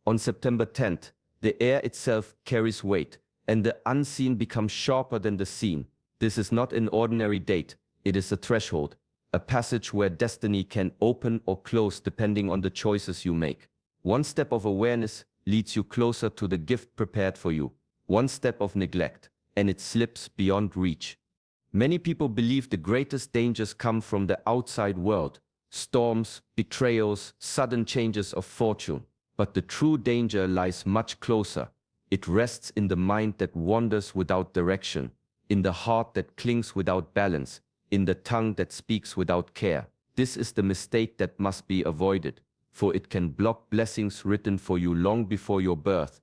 On September 10th, the air itself carries weight, and the unseen becomes sharper than the seen. This is not an ordinary date, it is a threshold, a passage where destiny can open or close depending on the choices you make. One step of awareness leads you closer to the gift prepared for you. One step of neglect, and it slips beyond reach. Many people believe the greatest dangers come from the outside world, storms, betrayals, sudden changes of fortune. But the true danger lies much closer. It rests in the mind that wanders without direction, in the heart that clings without balance, in the tongue that speaks without care. This is the mistake that must be avoided, for it can block blessings written for you long before your birth.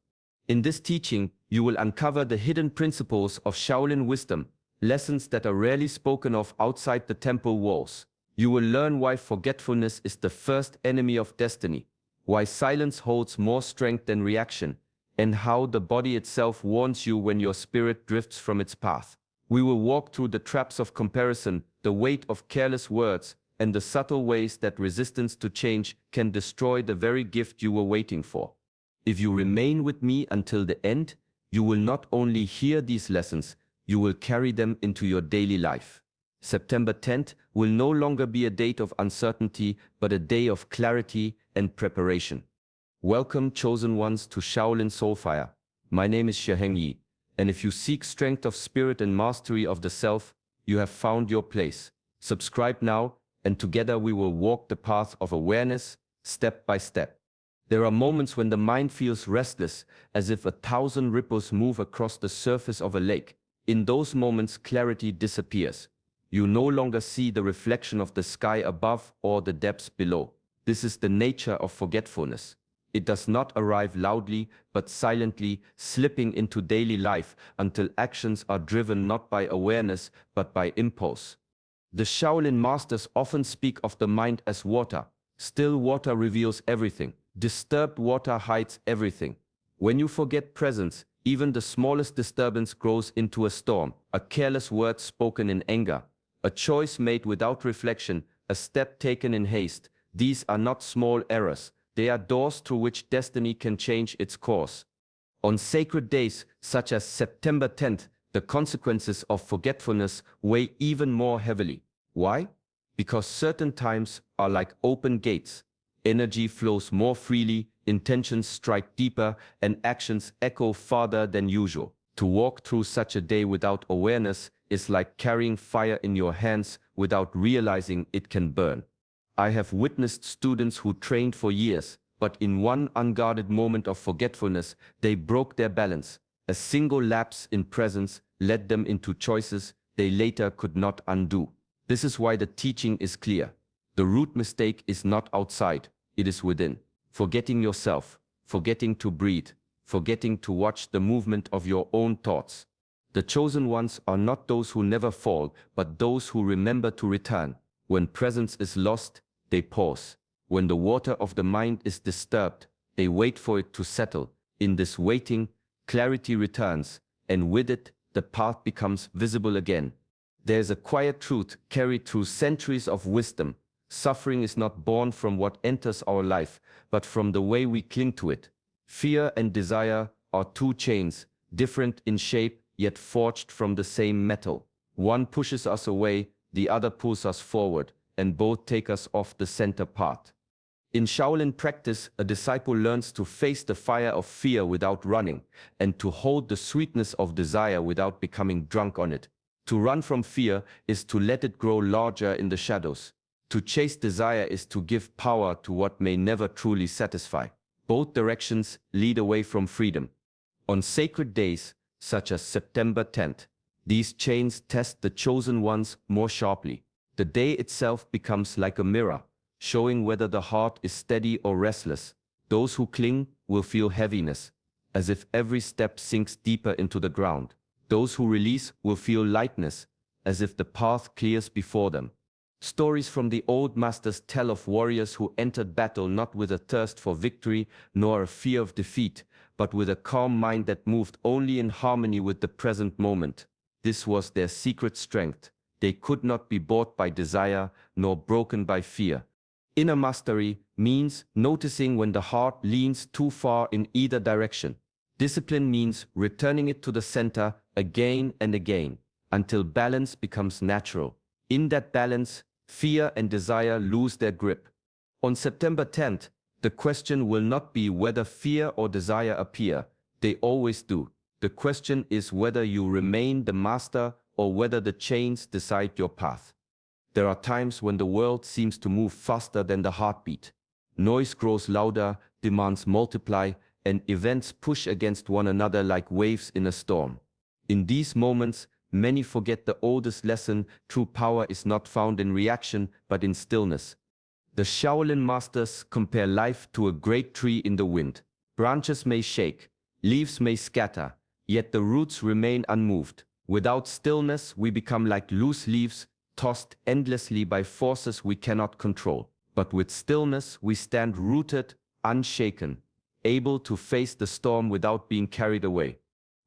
In this teaching, you will uncover the hidden principles of Shaolin wisdom, lessons that are rarely spoken of outside the temple walls. You will learn why forgetfulness is the first enemy of destiny, why silence holds more strength than reaction, and how the body itself warns you when your spirit drifts from its path. We will walk through the traps of comparison, the weight of careless words, and the subtle ways that resistance to change can destroy the very gift you were waiting for. If you remain with me until the end, you will not only hear these lessons, you will carry them into your daily life. September 10th will no longer be a date of uncertainty, but a day of clarity and preparation. Welcome, chosen ones, to Shaolin Soulfire. My name is Shaheng Yi, and if you seek strength of spirit and mastery of the self, you have found your place. Subscribe now, and together we will walk the path of awareness, step by step. There are moments when the mind feels restless, as if 1,000 ripples move across the surface of a lake. In those moments, clarity disappears. You no longer see the reflection of the sky above or the depths below. This is the nature of forgetfulness. It does not arrive loudly, but silently, slipping into daily life until actions are driven not by awareness, but by impulse. The Shaolin masters often speak of the mind as water. Still water reveals everything. Disturbed water hides everything. When you forget presence, even the smallest disturbance grows into a storm. A careless word spoken in anger, a choice made without reflection, a step taken in haste. These are not small errors. They are doors through which destiny can change its course. On sacred days, such as September 10th, the consequences of forgetfulness weigh even more heavily. Why? Because certain times are like open gates. Energy flows more freely, intentions strike deeper, and actions echo farther than usual. To walk through such a day without awareness is like carrying fire in your hands without realizing it can burn. I have witnessed students who trained for years, but in one unguarded moment of forgetfulness, they broke their balance. A single lapse in presence led them into choices they later could not undo. This is why the teaching is clear. The root mistake is not outside, it is within. Forgetting yourself, forgetting to breathe, forgetting to watch the movement of your own thoughts. The chosen ones are not those who never fall, but those who remember to return. When presence is lost, they pause. When the water of the mind is disturbed, they wait for it to settle. In this waiting, clarity returns, and with it, the path becomes visible again. There is a quiet truth carried through centuries of wisdom. Suffering is not born from what enters our life, but from the way we cling to it. Fear and desire are two chains, different in shape, yet forged from the same metal. One pushes us away, the other pulls us forward, and both take us off the center path. In Shaolin practice, a disciple learns to face the fire of fear without running, and to hold the sweetness of desire without becoming drunk on it. To run from fear is to let it grow larger in the shadows. To chase desire is to give power to what may never truly satisfy. Both directions lead away from freedom. On sacred days, such as September 10th, these chains test the chosen ones more sharply. The day itself becomes like a mirror, showing whether the heart is steady or restless. Those who cling will feel heaviness, as if every step sinks deeper into the ground. Those who release will feel lightness, as if the path clears before them. Stories from the old masters tell of warriors who entered battle not with a thirst for victory nor a fear of defeat, but with a calm mind that moved only in harmony with the present moment. This was their secret strength. They could not be bought by desire nor broken by fear. Inner mastery means noticing when the heart leans too far in either direction. Discipline means returning it to the center again and again until balance becomes natural. In that balance, fear and desire lose their grip. On September 10th, the question will not be whether fear or desire appear. They always do. The question is whether you remain the master or whether the chains decide your path. There are times when the world seems to move faster than the heartbeat. Noise grows louder, demands multiply, and events push against one another like waves in a storm. In these moments, many forget the oldest lesson: true power is not found in reaction, but in stillness. The Shaolin masters compare life to a great tree in the wind. Branches may shake, leaves may scatter, yet the roots remain unmoved. Without stillness, we become like loose leaves, tossed endlessly by forces we cannot control. But with stillness, we stand rooted, unshaken, able to face the storm without being carried away.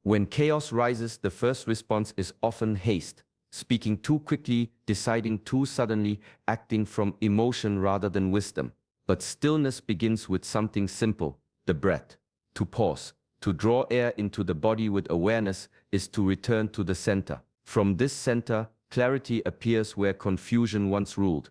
When chaos rises, the first response is often haste. Speaking too quickly, deciding too suddenly, acting from emotion rather than wisdom. But stillness begins with something simple: the breath. To pause, to draw air into the body with awareness, is to return to the center. From this center, clarity appears where confusion once ruled.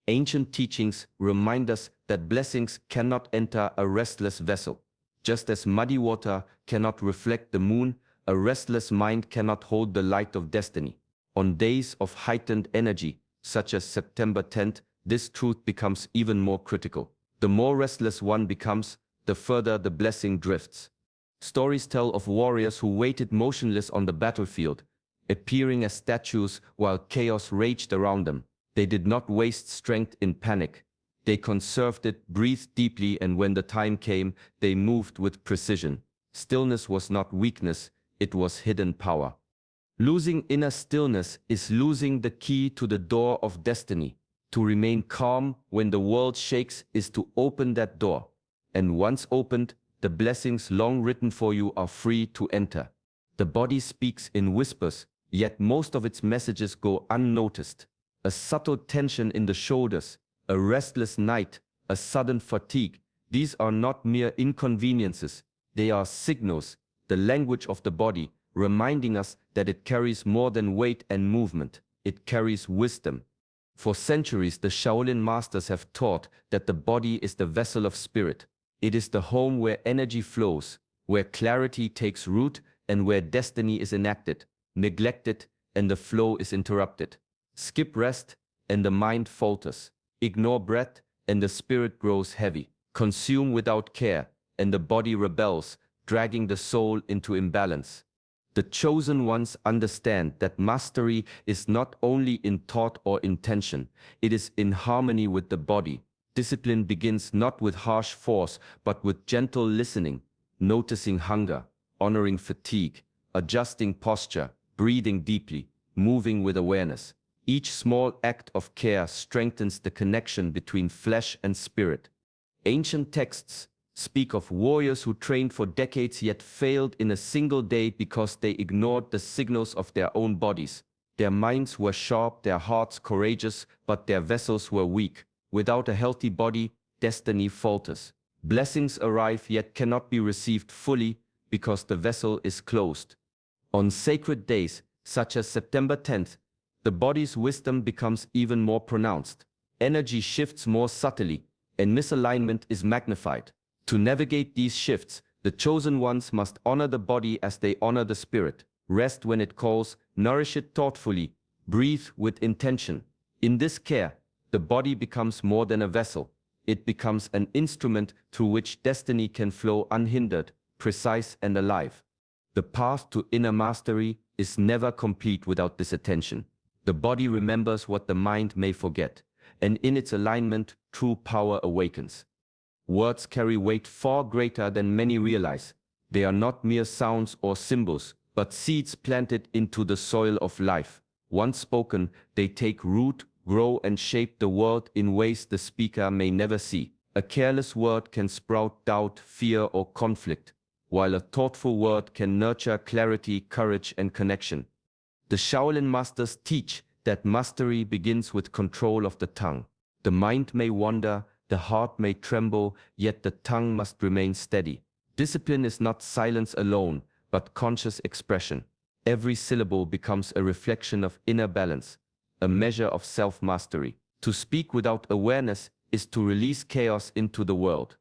Ancient teachings remind us that blessings cannot enter a restless vessel. Just as muddy water cannot reflect the moon, a restless mind cannot hold the light of destiny. On days of heightened energy, such as September 10th, this truth becomes even more critical. The more restless one becomes, the further the blessing drifts. Stories tell of warriors who waited motionless on the battlefield, appearing as statues while chaos raged around them. They did not waste strength in panic. They conserved it, breathed deeply, and when the time came, they moved with precision. Stillness was not weakness, it was hidden power. Losing inner stillness is losing the key to the door of destiny. To remain calm when the world shakes is to open that door. And once opened, the blessings long written for you are free to enter. The body speaks in whispers, yet most of its messages go unnoticed. A subtle tension in the shoulders, a restless night, a sudden fatigue. These are not mere inconveniences. They are signals, the language of the body, reminding us that it carries more than weight and movement. It carries wisdom. For centuries, the Shaolin masters have taught that the body is the vessel of spirit. It is the home where energy flows, where clarity takes root, and where destiny is enacted. Neglected, and the flow is interrupted. Skip rest, and the mind falters. Ignore breath, and the spirit grows heavy. Consume without care, and the body rebels, dragging the soul into imbalance. The chosen ones understand that mastery is not only in thought or intention, it is in harmony with the body. Discipline begins not with harsh force, but with gentle listening, noticing hunger, honoring fatigue, adjusting posture, breathing deeply, moving with awareness. Each small act of care strengthens the connection between flesh and spirit. Ancient texts speak of warriors who trained for decades yet failed in a single day because they ignored the signals of their own bodies. Their minds were sharp, their hearts courageous, but their vessels were weak. Without a healthy body, destiny falters. Blessings arrive yet cannot be received fully because the vessel is closed. On sacred days, such as September 10th, the body's wisdom becomes even more pronounced. Energy shifts more subtly, and misalignment is magnified. To navigate these shifts, the chosen ones must honor the body as they honor the spirit. Rest when it calls, nourish it thoughtfully, breathe with intention. In this care, the body becomes more than a vessel. It becomes an instrument through which destiny can flow unhindered, precise and alive. The path to inner mastery is never complete without this attention. The body remembers what the mind may forget, and in its alignment, true power awakens. Words carry weight far greater than many realize. They are not mere sounds or symbols, but seeds planted into the soil of life. Once spoken, they take root, grow and shape the world in ways the speaker may never see. A careless word can sprout doubt, fear or conflict, while a thoughtful word can nurture clarity, courage and connection. The Shaolin masters teach that mastery begins with control of the tongue. The mind may wander, the heart may tremble, yet the tongue must remain steady. Discipline is not silence alone, but conscious expression. Every syllable becomes a reflection of inner balance, a measure of self-mastery. To speak without awareness is to release chaos into the world.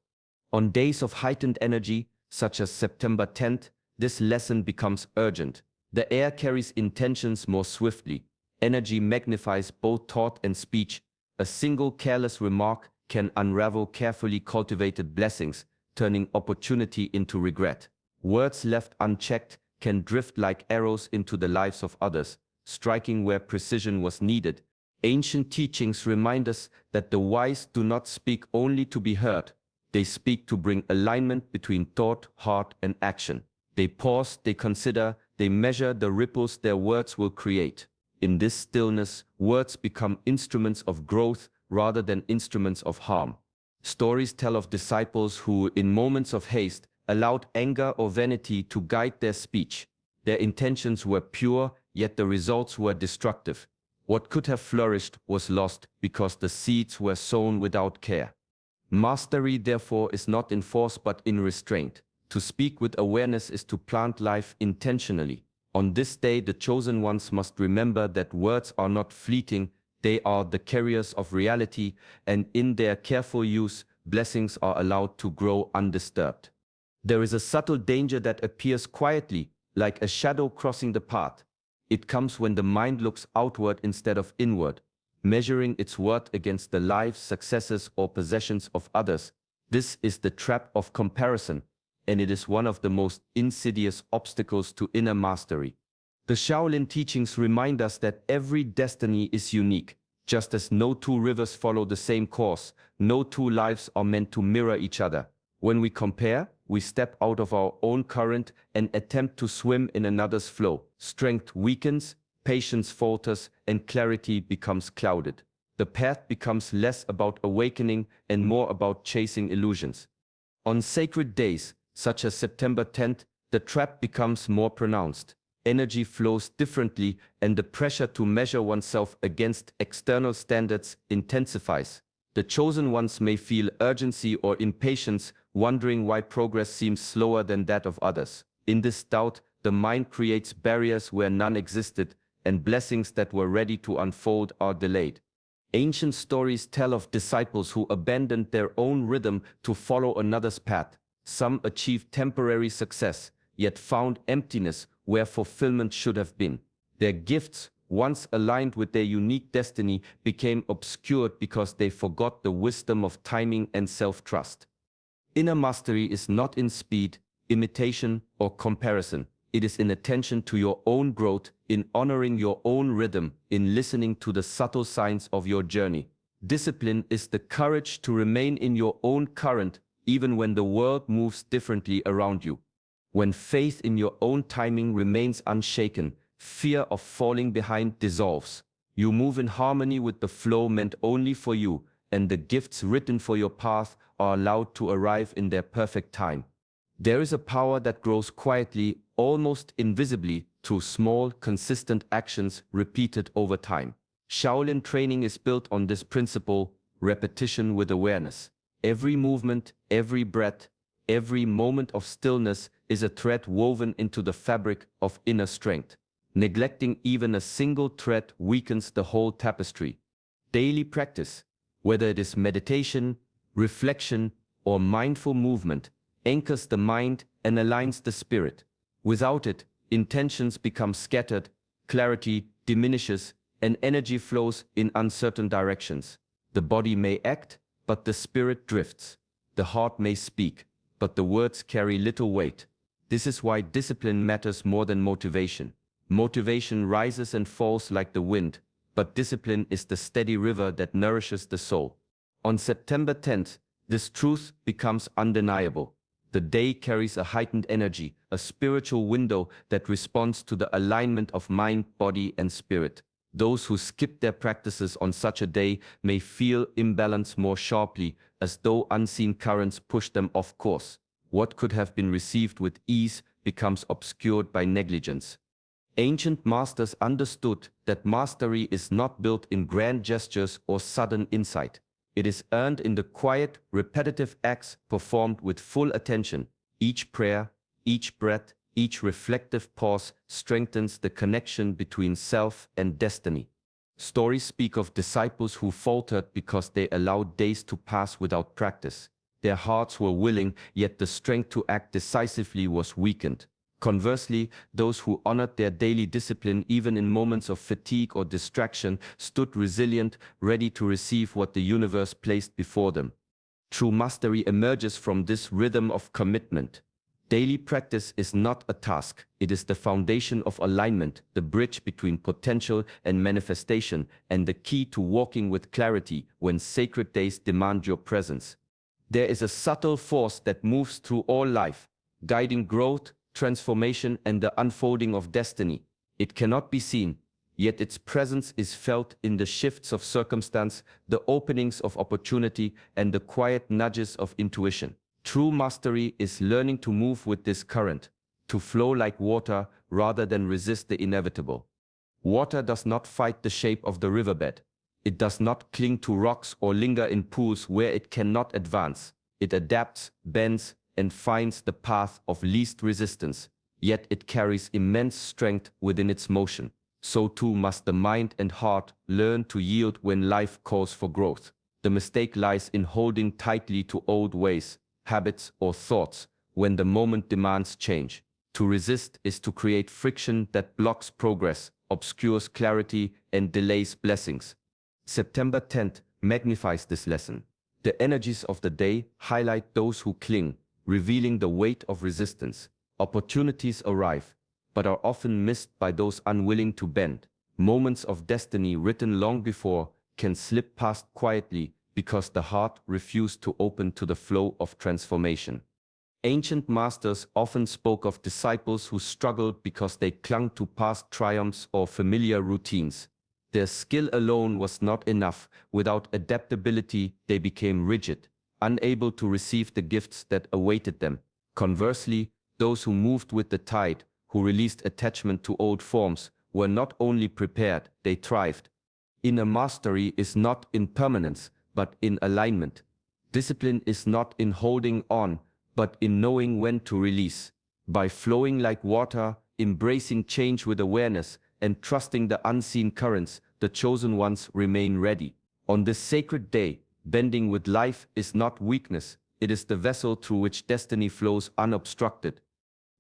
On days of heightened energy, such as September 10th, this lesson becomes urgent. The air carries intentions more swiftly. Energy magnifies both thought and speech. A single careless remark can unravel carefully cultivated blessings, turning opportunity into regret. Words left unchecked can drift like arrows into the lives of others, striking where precision was needed. Ancient teachings remind us that the wise do not speak only to be heard. They speak to bring alignment between thought, heart, and action. They pause, they consider, they measure the ripples their words will create. In this stillness, words become instruments of growth rather than instruments of harm. Stories tell of disciples who, in moments of haste, allowed anger or vanity to guide their speech. Their intentions were pure, yet the results were destructive. What could have flourished was lost because the seeds were sown without care. Mastery, therefore, is not in force but in restraint. To speak with awareness is to plant life intentionally. On this day, the chosen ones must remember that words are not fleeting, they are the carriers of reality, and in their careful use, blessings are allowed to grow undisturbed. There is a subtle danger that appears quietly, like a shadow crossing the path. It comes when the mind looks outward instead of inward, measuring its worth against the lives, successes, or possessions of others. This is the trap of comparison, and it is one of the most insidious obstacles to inner mastery. The Shaolin teachings remind us that every destiny is unique. Just as no two rivers follow the same course, no two lives are meant to mirror each other. When we compare, we step out of our own current and attempt to swim in another's flow. Strength weakens, patience falters, and clarity becomes clouded. The path becomes less about awakening and more about chasing illusions. On sacred days, such as September 10th, the trap becomes more pronounced. Energy flows differently, and the pressure to measure oneself against external standards intensifies. The chosen ones may feel urgency or impatience, wondering why progress seems slower than that of others. In this doubt, the mind creates barriers where none existed, and blessings that were ready to unfold are delayed. Ancient stories tell of disciples who abandoned their own rhythm to follow another's path. Some achieved temporary success, yet found emptiness where fulfillment should have been. Their gifts, once aligned with their unique destiny, became obscured because they forgot the wisdom of timing and self-trust. Inner mastery is not in speed, imitation, or comparison. It is in attention to your own growth, in honoring your own rhythm, in listening to the subtle signs of your journey. Discipline is the courage to remain in your own current, even when the world moves differently around you. When faith in your own timing remains unshaken, fear of falling behind dissolves. You move in harmony with the flow meant only for you, and the gifts written for your path are allowed to arrive in their perfect time. There is a power that grows quietly, almost invisibly, through small, consistent actions repeated over time. Shaolin training is built on this principle: repetition with awareness. Every movement, every breath, every moment of stillness is a thread woven into the fabric of inner strength. Neglecting even a single thread weakens the whole tapestry. Daily practice, whether it is meditation, reflection, or mindful movement, anchors the mind and aligns the spirit. Without it, intentions become scattered, clarity diminishes, and energy flows in uncertain directions. The body may act, but the spirit drifts. The heart may speak, but the words carry little weight. This is why discipline matters more than motivation. Motivation rises and falls like the wind, but discipline is the steady river that nourishes the soul. On September 10th, this truth becomes undeniable. The day carries a heightened energy, a spiritual window that responds to the alignment of mind, body, and spirit. Those who skip their practices on such a day may feel imbalance more sharply, as though unseen currents push them off course. What could have been received with ease becomes obscured by negligence. Ancient masters understood that mastery is not built in grand gestures or sudden insight. It is earned in the quiet, repetitive acts performed with full attention. Each prayer, each breath, each reflective pause strengthens the connection between self and destiny. Stories speak of disciples who faltered because they allowed days to pass without practice. Their hearts were willing, yet the strength to act decisively was weakened. Conversely, those who honored their daily discipline even in moments of fatigue or distraction stood resilient, ready to receive what the universe placed before them. True mastery emerges from this rhythm of commitment. Daily practice is not a task, it is the foundation of alignment, the bridge between potential and manifestation, and the key to walking with clarity when sacred days demand your presence. There is a subtle force that moves through all life, guiding growth, transformation, and the unfolding of destiny. It cannot be seen, yet its presence is felt in the shifts of circumstance, the openings of opportunity, and the quiet nudges of intuition. True mastery is learning to move with this current, to flow like water rather than resist the inevitable. Water does not fight the shape of the riverbed. It does not cling to rocks or linger in pools where it cannot advance. It adapts, bends, and finds the path of least resistance, yet it carries immense strength within its motion. So too must the mind and heart learn to yield when life calls for growth. The mistake lies in holding tightly to old ways, habits, or thoughts when the moment demands change. To resist is to create friction that blocks progress, obscures clarity, and delays blessings. September 10th magnifies this lesson. The energies of the day highlight those who cling, revealing the weight of resistance. Opportunities arrive, but are often missed by those unwilling to bend. Moments of destiny written long before can slip past quietly because the heart refused to open to the flow of transformation. Ancient masters often spoke of disciples who struggled because they clung to past triumphs or familiar routines. Their skill alone was not enough. Without adaptability, they became rigid, unable to receive the gifts that awaited them. Conversely, those who moved with the tide, who released attachment to old forms, were not only prepared, they thrived. Inner mastery is not in permanence, but in alignment. Discipline is not in holding on, but in knowing when to release. By flowing like water, embracing change with awareness, and trusting the unseen currents, the chosen ones remain ready. On this sacred day, bending with life is not weakness, it is the vessel through which destiny flows unobstructed.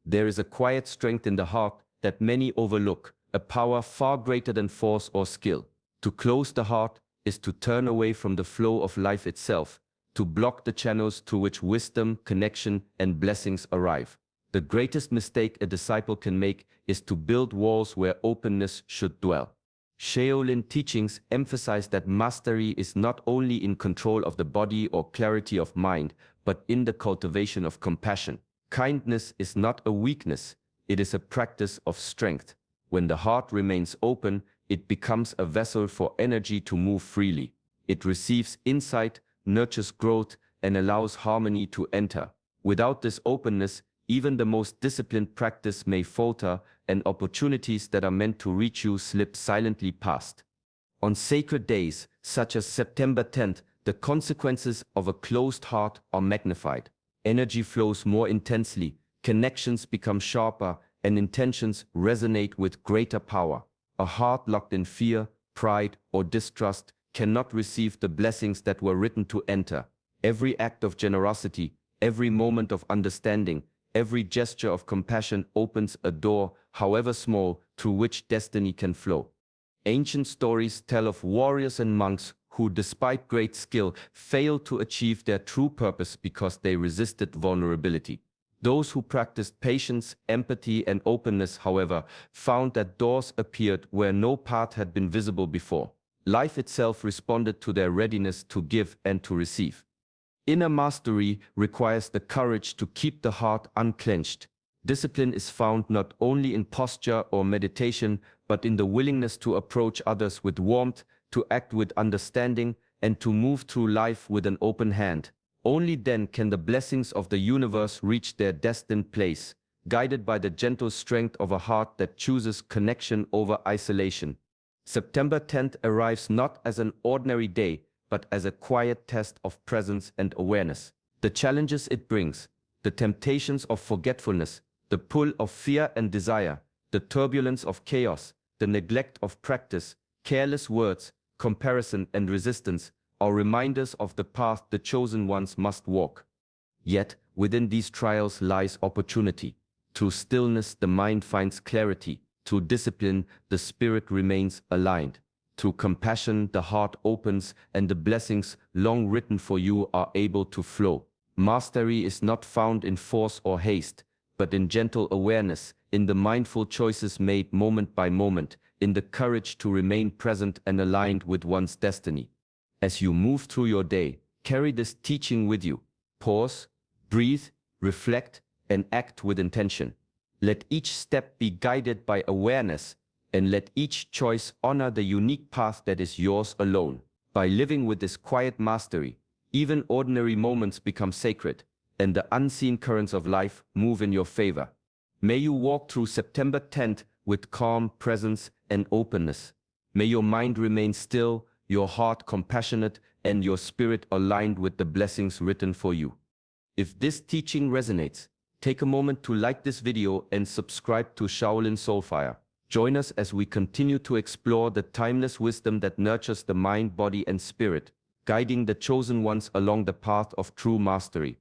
There is a quiet strength in the heart that many overlook, a power far greater than force or skill. To close the heart is to turn away from the flow of life itself, to block the channels through which wisdom, connection, and blessings arrive. The greatest mistake a disciple can make is to build walls where openness should dwell. Shaolin teachings emphasize that mastery is not only in control of the body or clarity of mind, but in the cultivation of compassion. Kindness is not a weakness, it is a practice of strength. When the heart remains open, it becomes a vessel for energy to move freely. It receives insight, nurtures growth, and allows harmony to enter. Without this openness, even the most disciplined practice may falter, and opportunities that are meant to reach you slip silently past. On sacred days, such as September 10th, the consequences of a closed heart are magnified. Energy flows more intensely, connections become sharper, and intentions resonate with greater power. A heart locked in fear, pride, or distrust cannot receive the blessings that were written to enter. Every act of generosity, every moment of understanding, every gesture of compassion opens a door, however small, through which destiny can flow. Ancient stories tell of warriors and monks who, despite great skill, failed to achieve their true purpose because they resisted vulnerability. Those who practiced patience, empathy, and openness, however, found that doors appeared where no path had been visible before. Life itself responded to their readiness to give and to receive. Inner mastery requires the courage to keep the heart unclenched. Discipline is found not only in posture or meditation, but in the willingness to approach others with warmth, to act with understanding, and to move through life with an open hand. Only then can the blessings of the universe reach their destined place, guided by the gentle strength of a heart that chooses connection over isolation. September 10th arrives not as an ordinary day, but as a quiet test of presence and awareness. The challenges it brings, the temptations of forgetfulness, the pull of fear and desire, the turbulence of chaos, the neglect of practice, careless words, comparison and resistance, are reminders of the path the chosen ones must walk. Yet, within these trials lies opportunity. Through stillness, the mind finds clarity. Through discipline, the spirit remains aligned. Through compassion, the heart opens and the blessings long written for you are able to flow. Mastery is not found in force or haste, but in gentle awareness, in the mindful choices made moment by moment, in the courage to remain present and aligned with one's destiny. As you move through your day, carry this teaching with you. Pause, breathe, reflect, and act with intention. Let each step be guided by awareness, and let each choice honor the unique path that is yours alone. By living with this quiet mastery, even ordinary moments become sacred, and the unseen currents of life move in your favor. May you walk through September 10th with calm presence and openness. May your mind remain still, your heart compassionate, and your spirit aligned with the blessings written for you. If this teaching resonates, take a moment to like this video and subscribe to Shaolin Soulfire. Join us as we continue to explore the timeless wisdom that nurtures the mind, body, and spirit, guiding the chosen ones along the path of true mastery.